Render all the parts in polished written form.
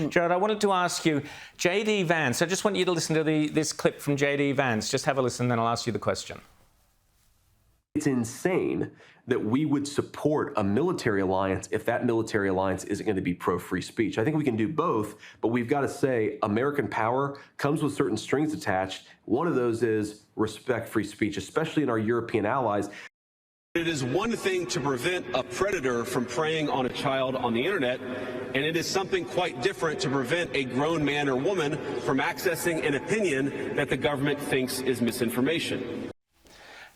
Gerard, I wanted to ask you, J.D. Vance, I just want you to listen to this clip from J.D. Vance. Just have a listen, then I'll ask you the question. It's insane that we would support a military alliance if that military alliance isn't going to be pro-free speech. I think we can do both, but we've got to say American power comes with certain strings attached. One of those is respect free speech, especially in our European allies. It is one thing to prevent a predator from preying on a child on the internet, and it is something quite different to prevent a grown man or woman from accessing an opinion that the government thinks is misinformation.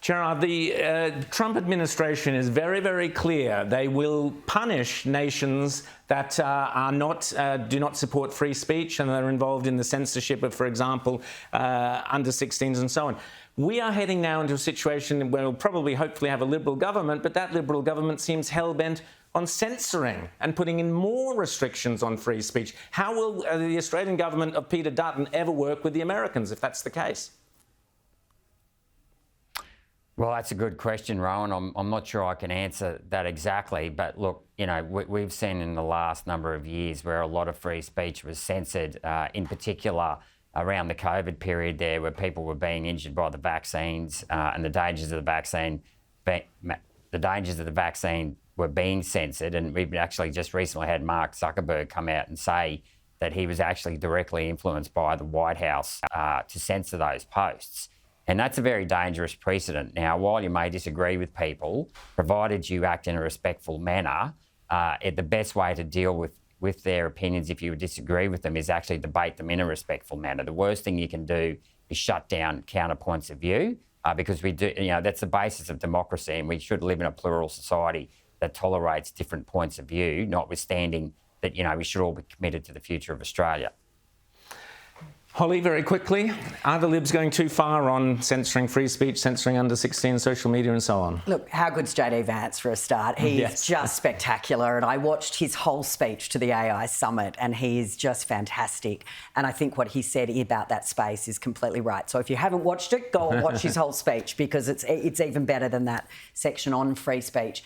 Gerard, the Trump administration is very, very clear. They will punish nations that do not support free speech and are involved in the censorship of, for example, under 16s and so on. We are heading now into a situation where we'll probably, hopefully, have a Liberal government, but that Liberal government seems hell-bent on censoring and putting in more restrictions on free speech. How will the Australian government of Peter Dutton ever work with the Americans if that's the case? Well, that's a good question, Rowan. I'm not sure I can answer that exactly, but look, you know, we've seen in the last number of years where a lot of free speech was censored, in particular around the COVID period there, where people were being injured by the vaccines and the dangers of the vaccine were being censored. And we've actually just recently had Mark Zuckerberg come out and say that he was actually directly influenced by the White House to censor those posts. And that's a very dangerous precedent. Now, while you may disagree with people, provided you act in a respectful manner, the best way to deal with their opinions, if you disagree with them, is actually debate them in a respectful manner. The worst thing you can do is shut down counterpoints of view, because we do, you know, that's the basis of democracy, and we should live in a plural society that tolerates different points of view, notwithstanding that, you know, we should all be committed to the future of Australia. Holly, very quickly, are the Libs going too far on censoring free speech, censoring under 16, social media and so on? Look, how good's J.D. Vance for a start? He's just spectacular, and I watched his whole speech to the AI Summit and he is just fantastic. And I think what he said about that space is completely right. So if you haven't watched it, go and watch his whole speech, because it's even better than that section on free speech.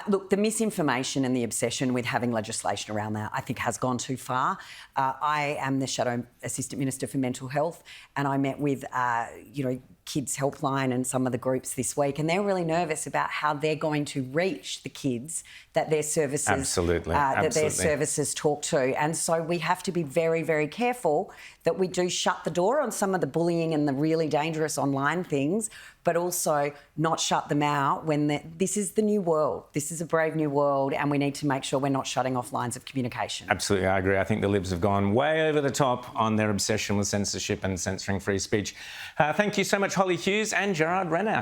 Look, the misinformation and the obsession with having legislation around that, I think, has gone too far. I am the Shadow Assistant Minister for Mental Health, and I met with, Kids Helpline and some of the groups this week, and they're really nervous about how they're going to reach the kids that their services their services talk to. And so we have to be very, very careful that we do shut the door on some of the bullying and the really dangerous online things, but also not shut them out when this is the new world. This is a brave new world, and we need to make sure we're not shutting off lines of communication. Absolutely, I agree. I think the Libs have gone way over the top on their obsession with censorship and censoring free speech. Thank you so much, Holly Hughes and Gerard Rennick.